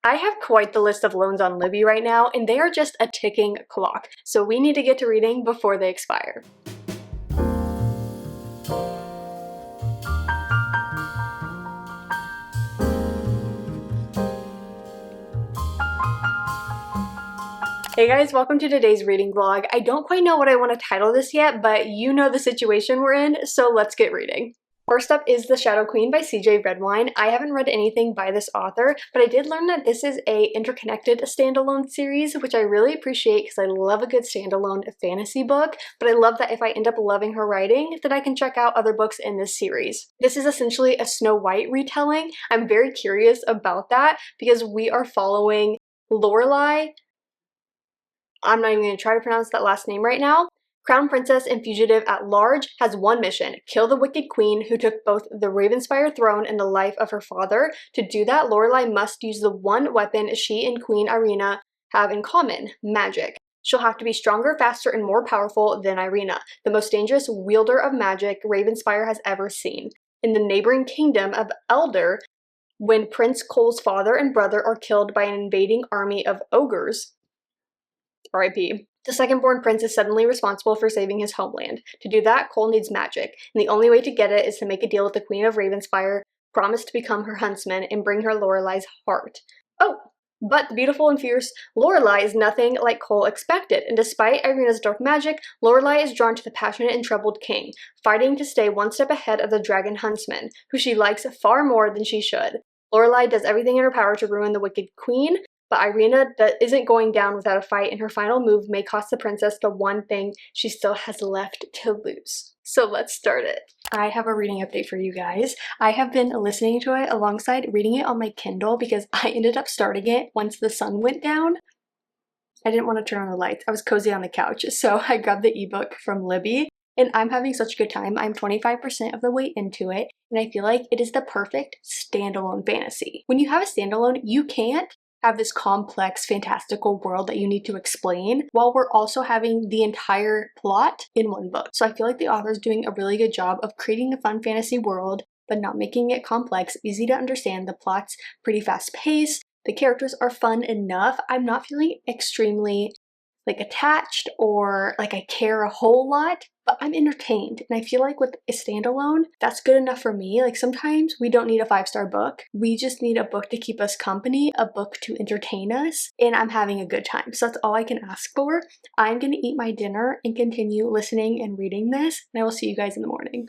I have quite the list of loans on Libby right now, and they are just a ticking clock, so we need to get to reading before they expire. Hey guys, welcome to today's reading vlog. I don't quite know what I want to title this yet, but you know the situation we're in, so let's get reading. First up is The Shadow Queen by CJ Redwine. I haven't read anything by this author, but I did learn that this is a interconnected standalone series, which I really appreciate because I love a good standalone fantasy book, but I love that if I end up loving her writing, then I can check out other books in this series. This is essentially a Snow White retelling. I'm very curious about that because we are following Lorelai. I'm not even going to try to pronounce that last name right now. Crown Princess and Fugitive at Large has one mission: kill the Wicked Queen who took both the Ravenspire throne and the life of her father. To do that, Lorelai must use the one weapon she and Queen Irina have in common: magic. She'll have to be stronger, faster, and more powerful than Irina, the most dangerous wielder of magic Ravenspire has ever seen. In the neighboring kingdom of Elder, when Prince Cole's father and brother are killed by an invading army of ogres, R.I.P., the second-born prince is suddenly responsible for saving his homeland. To do that, Cole needs magic, and the only way to get it is to make a deal with the Queen of Ravenspire, promise to become her huntsman, and bring her Lorelai's heart. Oh, but the beautiful and fierce Lorelai is nothing like Cole expected, and despite Irina's dark magic, Lorelai is drawn to the passionate and troubled king, fighting to stay one step ahead of the dragon huntsman, who she likes far more than she should. Lorelai does everything in her power to ruin the Wicked Queen, but Irina isn't going down without a fight, and her final move may cost the princess the one thing she still has left to lose. So let's start it. I have a reading update for you guys. I have been listening to it alongside reading it on my Kindle because I ended up starting it once the sun went down. I didn't want to turn on the lights. I was cozy on the couch, so I grabbed the ebook from Libby, and I'm having such a good time. I'm 25% of the way into it, and I feel like it is the perfect standalone fantasy. When you have a standalone, you can't have this complex, fantastical world that you need to explain while we're also having the entire plot in one book. So I feel like the author is doing a really good job of creating a fun fantasy world, but not making it complex, easy to understand. The plot's pretty fast-paced. The characters are fun enough. I'm not feeling extremely attached or like I care a whole lot, but I'm entertained. And I feel like with a standalone, that's good enough for me. Like sometimes we don't need a 5-star book. We just need a book to keep us company, a book to entertain us, and I'm having a good time. So that's all I can ask for. I'm gonna eat my dinner and continue listening and reading this, and I will see you guys in the morning.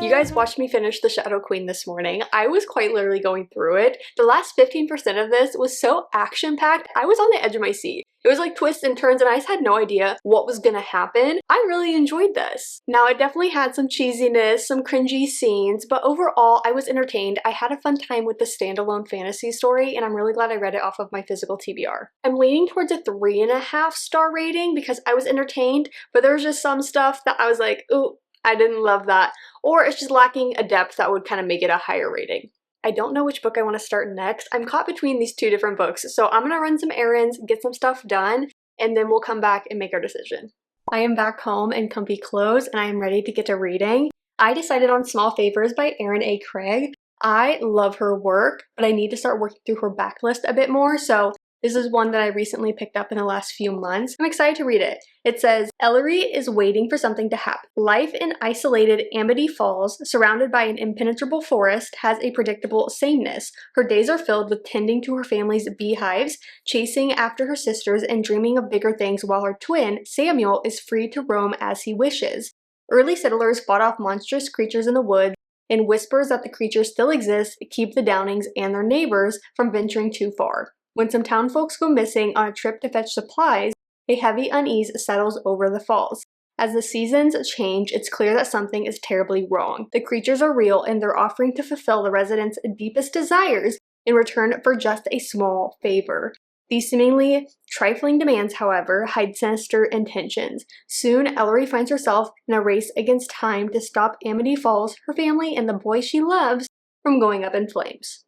You guys watched me finish The Shadow Queen this morning. I was quite literally going through it. The last 15% of this was so action-packed, I was on the edge of my seat. It was like twists and turns and I just had no idea what was gonna happen. I really enjoyed this. Now, it definitely had some cheesiness, some cringy scenes, but overall, I was entertained. I had a fun time with the standalone fantasy story, and I'm really glad I read it off of my physical TBR. I'm leaning towards a 3.5-star rating because I was entertained, but there was just some stuff that I was like, ooh, I didn't love that. Or it's just lacking a depth that would kind of make it a higher rating. I don't know which book I want to start next. I'm caught between these two different books, so I'm gonna run some errands, get some stuff done, and then we'll come back and make our decision. I am back home in comfy clothes and I am ready to get to reading. I decided on Small Favors by Erin A. Craig. I love her work, but I need to start working through her backlist a bit more, so This is one that I recently picked up in the last few months. I'm excited to read it. It says, Ellery is waiting for something to happen. Life in isolated Amity Falls, surrounded by an impenetrable forest, has a predictable sameness. Her days are filled with tending to her family's beehives, chasing after her sisters, and dreaming of bigger things while her twin, Samuel, is free to roam as he wishes. Early settlers fought off monstrous creatures in the woods, and whispers that the creatures still exist keep the Downings and their neighbors from venturing too far. When some townfolks go missing on a trip to fetch supplies, a heavy unease settles over the falls. As the seasons change, it's clear that something is terribly wrong. The creatures are real, and they're offering to fulfill the residents' deepest desires in return for just a small favor. These seemingly trifling demands, however, hide sinister intentions. Soon, Ellery finds herself in a race against time to stop Amity Falls, her family, and the boy she loves from going up in flames.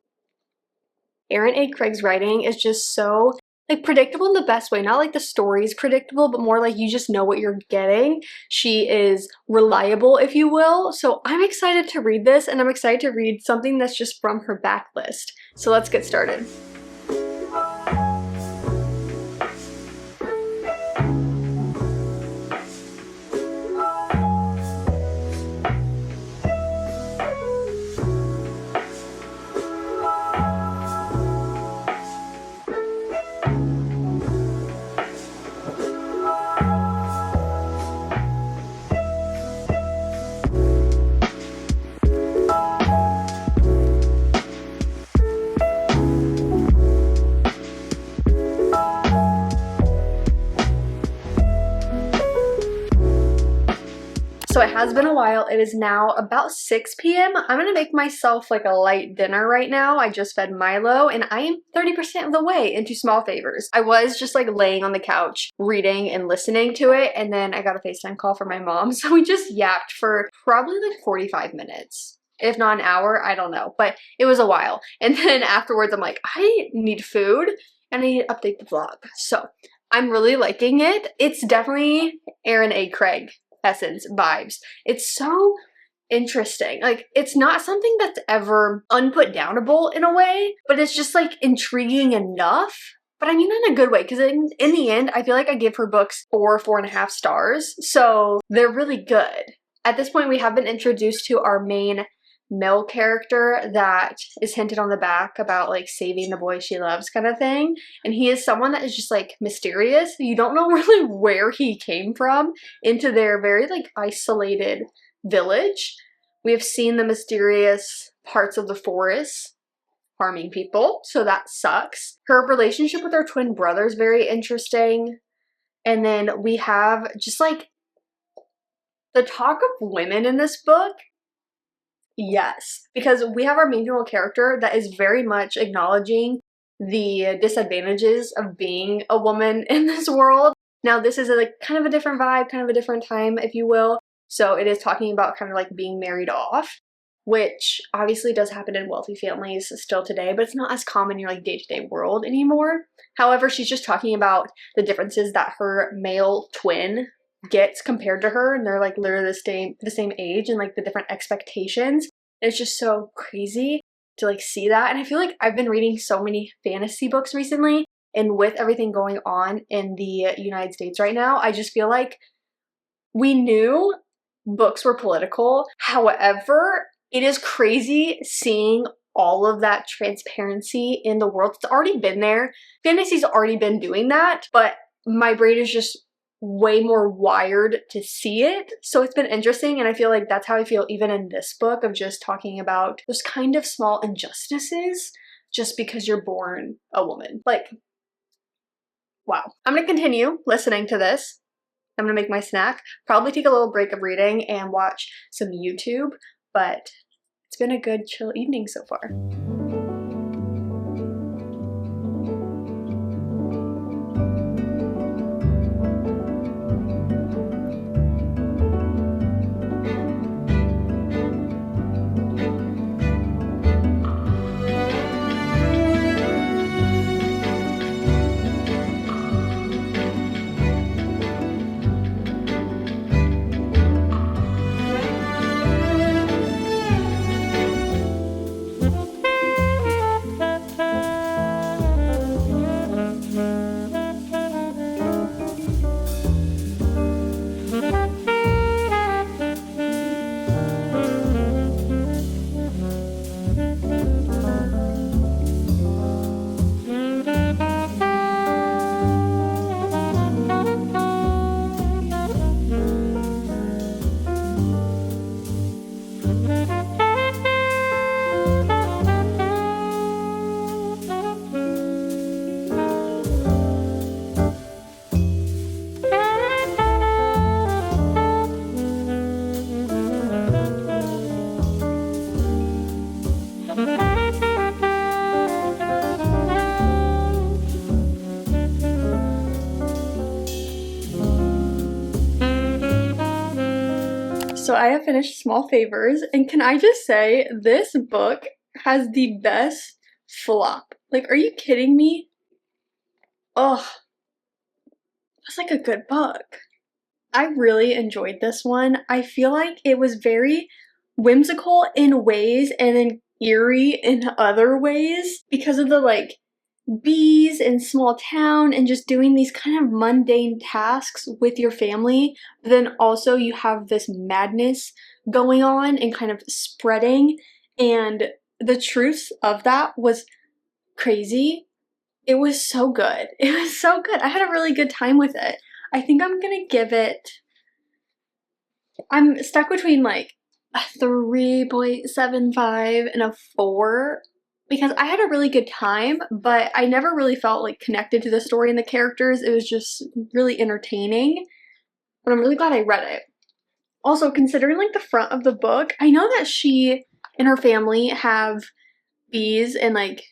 Erin A. Craig's writing is just so predictable in the best way. Not like the story's predictable, but more like you just know what you're getting. She is reliable, if you will. So I'm excited to read this, and I'm excited to read something that's just from her backlist. So let's get started. So it has been a while. It is now about 6 p.m. I'm gonna make myself like a light dinner right now. I just fed Milo, and I am 30% of the way into Small Favors. I was just like laying on the couch reading and listening to it, and then I got a FaceTime call from my mom. So we just yapped for probably like 45 minutes. If not an hour, I don't know, but it was a while. And then afterwards, I'm like, I need food and I need to update the vlog. So I'm really liking it. It's definitely Erin A. Craig essence vibes. It's so interesting. Like, it's not something that's ever unputdownable in a way, but it's just like intriguing enough. But I mean that in a good way, because in the end, I feel like I give her books 4.5 stars. So they're really good. At this point, we have been introduced to our main male character that is hinted on the back about like saving the boy she loves kind of thing, and he is someone that is just like mysterious. You don't know really where he came from into their very like isolated village. We have seen the mysterious parts of the forest harming people, so that sucks. Her relationship with her twin brother is very interesting, and then we have just like the talk of women in this book. Yes, because we have our main female character that is very much acknowledging the disadvantages of being a woman in this world. Now, this is like kind of a different vibe, kind of a different time, if you will. So it is talking about kind of like being married off, which obviously does happen in wealthy families still today, but it's not as common in your like day-to-day world anymore. However, she's just talking about the differences that her male twin gets compared to her, and they're like literally the same age, and like the different expectations. And it's just so crazy to like see that. And I feel like I've been reading so many fantasy books recently, and with everything going on in the United States right now, I just feel like we knew books were political. However, it is crazy seeing all of that transparency in the world. It's already been there. Fantasy's already been doing that, but my brain is just way more wired to see it. So it's been interesting, and I feel like that's how I feel even in this book, of just talking about those kind of small injustices just because you're born a woman. Like, wow. I'm gonna continue listening to this. I'm gonna make my snack, probably take a little break of reading and watch some YouTube, but it's been a good chill evening so far. I have finished Small Favors, and can I just say, this book has the best flop. Like, are you kidding me? Ugh, that's like a good book. I really enjoyed this one. I feel like it was very whimsical in ways and then eerie in other ways because of the like bees in small town and just doing these kind of mundane tasks with your family. But then also you have this madness going on and kind of spreading, and the truth of that was crazy. It was so good. It was so good. I had a really good time with it. I think I'm gonna give it, I'm stuck between like a 3.75 and a 4 because I had a really good time, but I never really felt like connected to the story and the characters. It was just really entertaining, but I'm really glad I read it. Also, considering like the front of the book, I know that she and her family have bees and like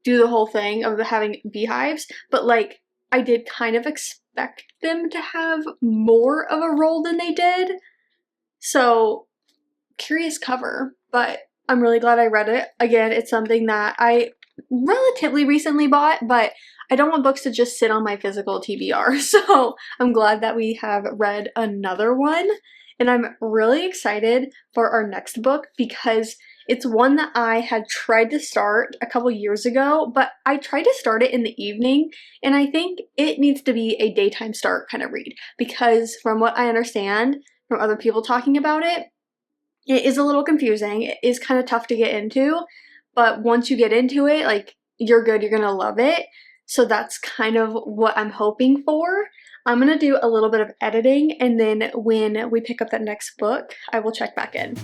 do the whole thing of having beehives, but like I did kind of expect them to have more of a role than they did. So, curious cover, but I'm really glad I read it. Again, it's something that I relatively recently bought, but I don't want books to just sit on my physical TBR, so I'm glad that we have read another one, and I'm really excited for our next book because it's one that I had tried to start a couple years ago, but I tried to start it in the evening, and I think it needs to be a daytime start kind of read because from what I understand from other people talking about it, it is a little confusing. It is kind of tough to get into, but once you get into it, like, you're good, you're gonna love it. So that's kind of what I'm hoping for. I'm gonna do a little bit of editing, and then when we pick up that next book, I will check back in.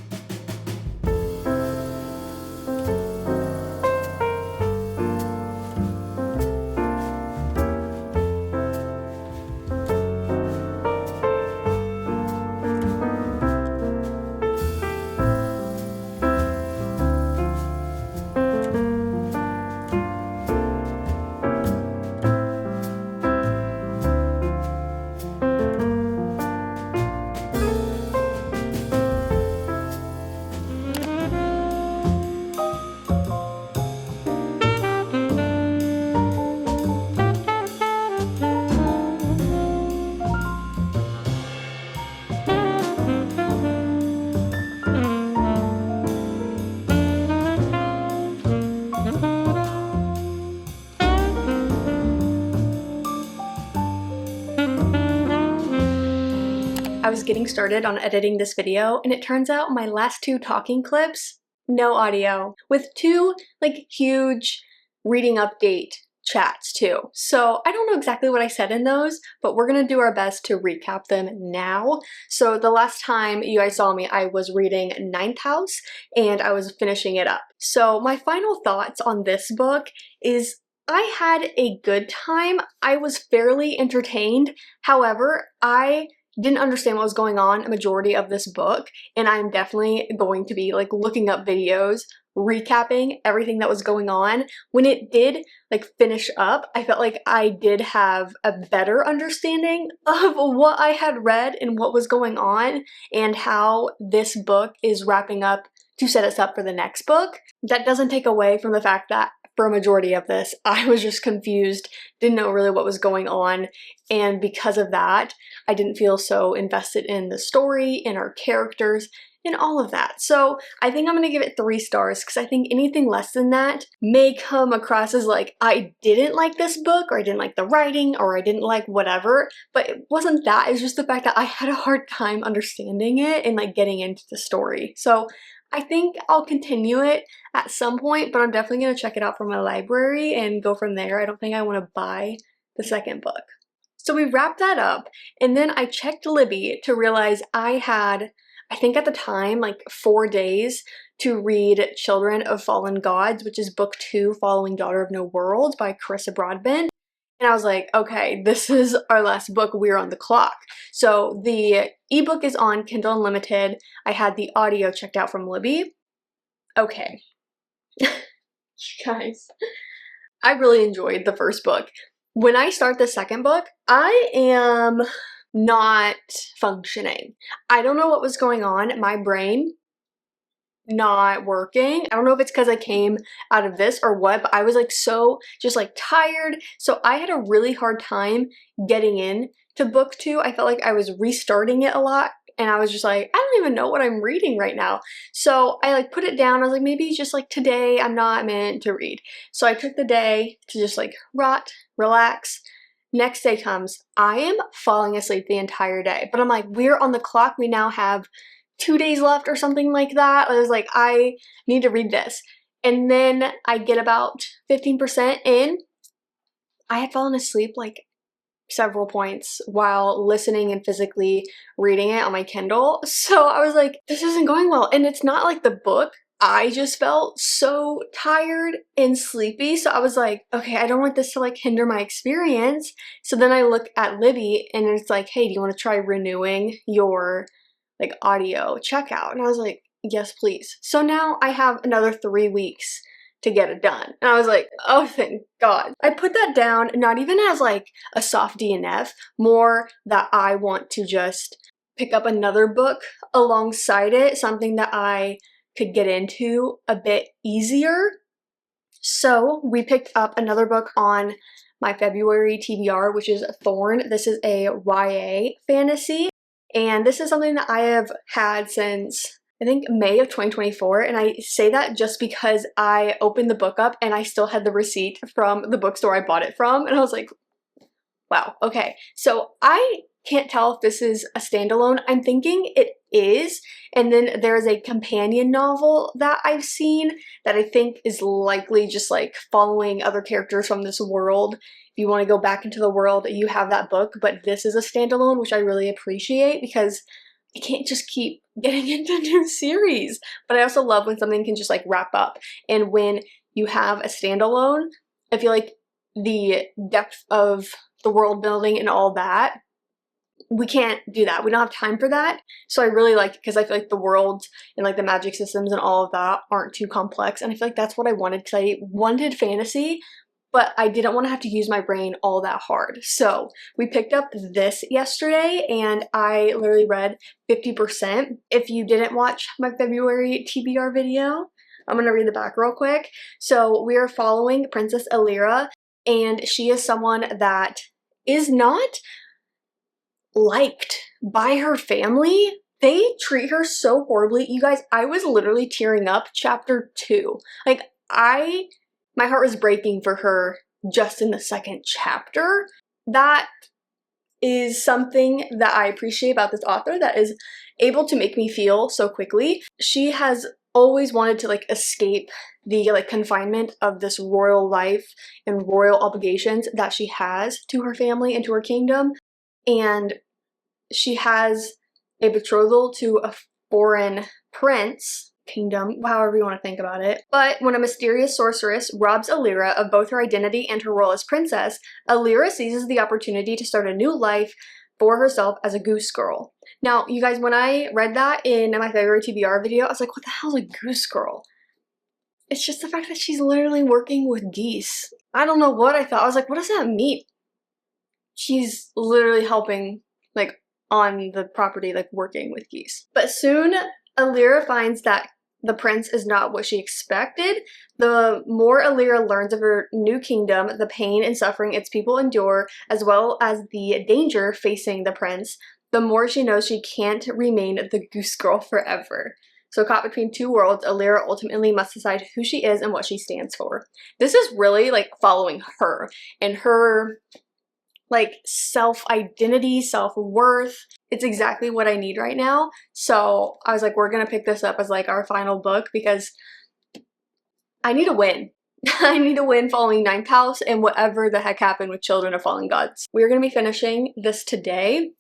I was getting started on editing this video, and it turns out my last 2 talking clips, no audio, with 2 like huge reading update chats too. So I don't know exactly what I said in those, but we're gonna do our best to recap them now. So the last time you guys saw me, I was reading Ninth House and I was finishing it up. So my final thoughts on this book is I had a good time. I was fairly entertained. However, I didn't understand what was going on a majority of this book, and I'm definitely going to be like looking up videos recapping everything that was going on. When it did like finish up, I felt like I did have a better understanding of what I had read and what was going on and how this book is wrapping up to set us up for the next book. That doesn't take away from the fact that for a majority of this, I was just confused, didn't know really what was going on, and because of that, I didn't feel so invested in the story, in our characters, and all of that. So I think I'm gonna give it 3 stars because I think anything less than that may come across as like I didn't like this book, or I didn't like the writing, or I didn't like whatever, but it wasn't that. It's just the fact that I had a hard time understanding it and like getting into the story. So I think I'll continue it at some point, but I'm definitely going to check it out from my library and go from there. I don't think I want to buy the second book. So we wrapped that up, and then I checked Libby to realize I had, I think at the time, like 4 days to read Children of Fallen Gods, which is book 2, following Daughter of No World by Carissa Broadbent. And I was like, okay, this is our last book, we're on the clock. So the ebook is on Kindle Unlimited. I had the audio checked out from Libby. Okay. You guys, I really enjoyed the first book. When I start the second book, I am not functioning. I don't know what was going on. My brain not working. I don't know if it's because I came out of this or what, but I was like so just like tired. So I had a really hard time getting in to book 2. I felt like I was restarting it a lot and I was just like, I don't even know what I'm reading right now. So I like put it down. I was like, maybe just like today I'm not meant to read. So I took the day to just like rot, relax. Next day comes, I am falling asleep the entire day, but I'm like, we're on the clock. We now have 2 days left or something like that. I was like, I need to read this. And then I get about 15% in. I had fallen asleep like several points while listening and physically reading it on my Kindle. So I was like, this isn't going well. And it's not like the book. I just felt so tired and sleepy. So I was like, okay, I don't want this to like hinder my experience. So then I look at Libby and it's like, hey, do you want to try renewing your like audio checkout? And I was like, yes, please. So now I have another 3 weeks to get it done. And I was like, oh, thank God. I put that down, not even as like a soft DNF, more that I want to just pick up another book alongside it, something that I could get into a bit easier. So we picked up another book on my February TBR, which is Thorn. This is a YA fantasy. And this is something that I have had since I think May of 2024, and I say that just because I opened the book up and I still had the receipt from the bookstore I bought it from, and I was like, wow, okay. So I can't tell if this is a standalone. I'm thinking it is, and then there's a companion novel that I've seen that I think is likely just like following other characters from this world. If you want to go back into the world, you have that book, but this is a standalone, which I really appreciate because I can't just keep getting into new series. But I also love when something can just like wrap up. And when you have a standalone, I feel like the depth of the world building and all that, we can't do that. We don't have time for that. So I really like it because I feel like the world and like the magic systems and all of that aren't too complex. And I feel like that's what I wanted because I wanted fantasy, but I didn't want to have to use my brain all that hard. So we picked up this yesterday and I literally read 50%. If you didn't watch my February TBR video, I'm going to read the back real quick. So we are following Princess Alira, and she is someone that is not liked by her family. They treat her so horribly. You guys, I was literally tearing up chapter 2. Like my heart was breaking for her just in the second chapter. That is something that I appreciate about this author, that is able to make me feel so quickly. She has always wanted to like escape the like confinement of this royal life and royal obligations that she has to her family and to her kingdom. And she has a betrothal to a foreign prince, kingdom, however you want to think about it. But when a mysterious sorceress robs Alira of both her identity and her role as princess, Alira seizes the opportunity to start a new life for herself as a goose girl. Now, you guys, when I read that in my February TBR video, I was like, what the hell is a goose girl? It's just the fact that she's literally working with geese. I don't know what I thought. I was like, what does that mean? She's literally helping, like, on the property, like, working with geese. But soon, Alira finds that the prince is not what she expected. The more Alira learns of her new kingdom, the pain and suffering its people endure, as well as the danger facing the prince, the more she knows she can't remain the goose girl forever. So caught between two worlds, Alira ultimately must decide who she is and what she stands for. This is really like following her and her like self-identity, self-worth. It's exactly what I need right now. So I was like, we're gonna pick this up as like our final book because I need a win. I need a win following Ninth House and whatever the heck happened with Children of Fallen Gods. We're gonna be finishing this today.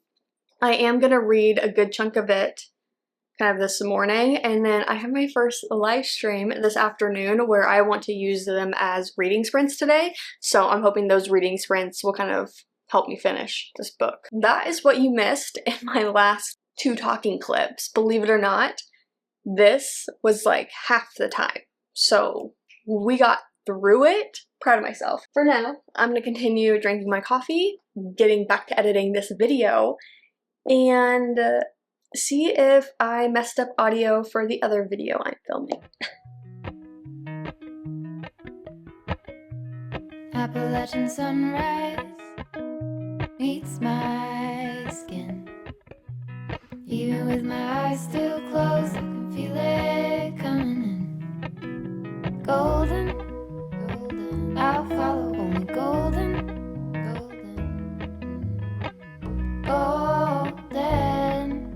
I am gonna read a good chunk of it kind of this morning, and then I have my first live stream this afternoon where I want to use them as reading sprints today. So I'm hoping those reading sprints will kind of help me finish this book. That is what you missed in my last 2 talking clips. Believe it or not, this was like half the time. So we got through it. Proud of myself. For now, I'm gonna continue drinking my coffee, getting back to editing this video, and see if I messed up audio for the other video I'm filming. Appalachian sunrise meets my skin. Even with my eyes still closed, I can feel it coming in. Golden, golden, I'll follow only golden, golden, golden things.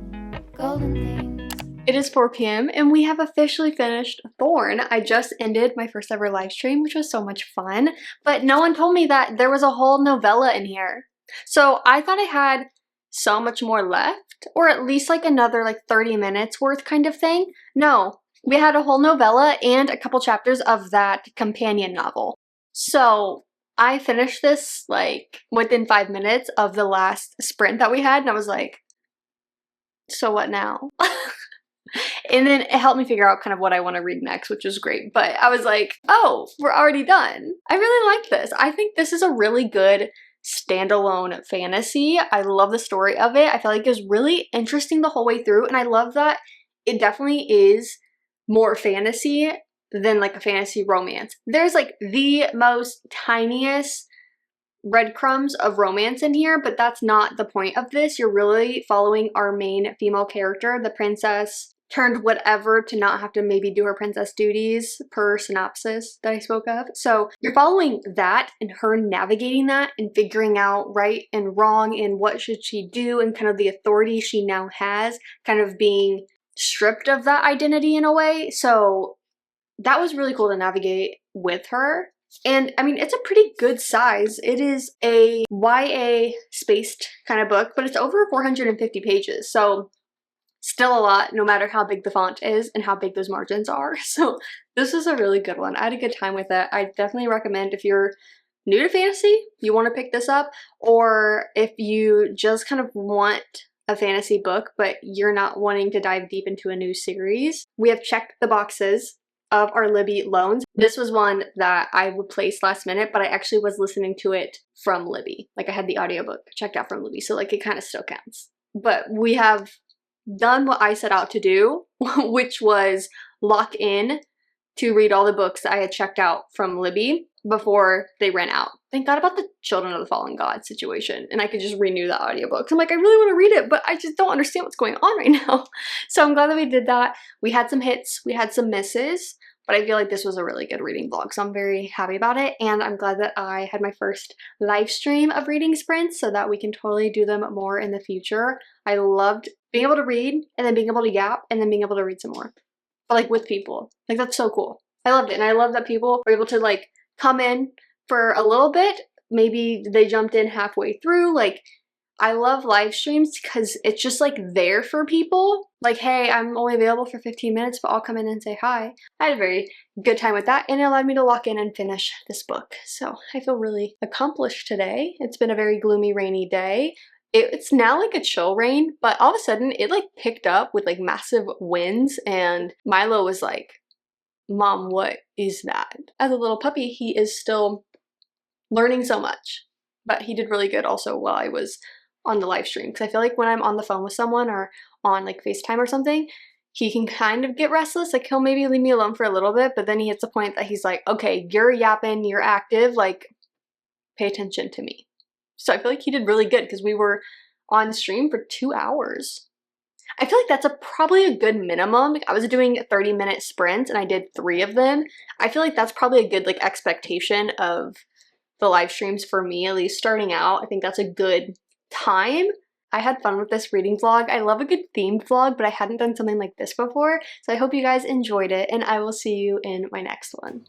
It is 4 p.m. and we have officially finished Thorn. I just ended my first ever live stream, which was so much fun, but no one told me that there was a whole novella in here. So I thought I had so much more left, or at least like another like 30 minutes worth kind of thing. No, we had a whole novella and a couple chapters of that companion novel. So I finished this like within 5 minutes of the last sprint that we had, and I was like, so what now? And then it helped me figure out kind of what I want to read next, which was great. But I was like, oh, we're already done. I really like this. I think this is a really good standalone fantasy. I love the story of it. I feel like it was really interesting the whole way through. And I love that it definitely is more fantasy than like a fantasy romance. There's like the most tiniest breadcrumbs of romance in here, but that's not the point of this. You're really following our main female character, the princess turned whatever, to not have to maybe do her princess duties per synopsis that I spoke of. So you're following that and her navigating that and figuring out right and wrong and what should she do and kind of the authority she now has, kind of being stripped of that identity in a way. So that was really cool to navigate with her. And I mean, it's a pretty good size. It is a YA spaced kind of book, but it's over 450 pages. So still a lot, no matter how big the font is and how big those margins are. So this is a really good one. I had a good time with it. I definitely recommend if you're new to fantasy, you want to pick this up, or if you just kind of want a fantasy book, but you're not wanting to dive deep into a new series. We have checked the boxes of our Libby loans. This was one that I replaced last minute, but I actually was listening to it from Libby. Like I had the audiobook checked out from Libby, so like it kind of still counts. But we have done what I set out to do, which was lock in to read all the books that I had checked out from Libby before they ran out. Thank God about the Children of the Fallen God situation, and I could just renew the audiobooks. I'm like, I really want to read it, but I just don't understand what's going on right now. So I'm glad that we did that. We had some hits, we had some misses, but I feel like this was a really good reading vlog, so I'm very happy about it, and I'm glad that I had my first live stream of reading sprints so that we can totally do them more in the future. I loved being able to read, and then being able to gap, and then being able to read some more. But like with people. Like that's so cool. I loved it, and I love that people were able to like come in for a little bit. Maybe they jumped in halfway through. Like, I love live streams because it's just like there for people. Like, hey, I'm only available for 15 minutes, but I'll come in and say hi. I had a very good time with that, and it allowed me to lock in and finish this book. So I feel really accomplished today. It's been a very gloomy, rainy day. It's now like a chill rain, but all of a sudden it like picked up with like massive winds, and Milo was like, Mom, what is that? As a little puppy, he is still learning so much, but he did really good also while I was on the live stream, because I feel like when I'm on the phone with someone or on like FaceTime or something, he can kind of get restless. Like he'll maybe leave me alone for a little bit, but then he hits a point that he's like, okay, you're yapping, you're active, like pay attention to me. So I feel like he did really good because we were on stream for 2 hours. I feel like that's probably a good minimum. Like I was doing 30-minute sprints and I did 3 of them. I feel like that's probably a good like expectation of the live streams for me, at least starting out. I think that's a good time. I had fun with this reading vlog. I love a good themed vlog, but I hadn't done something like this before. So I hope you guys enjoyed it, and I will see you in my next one.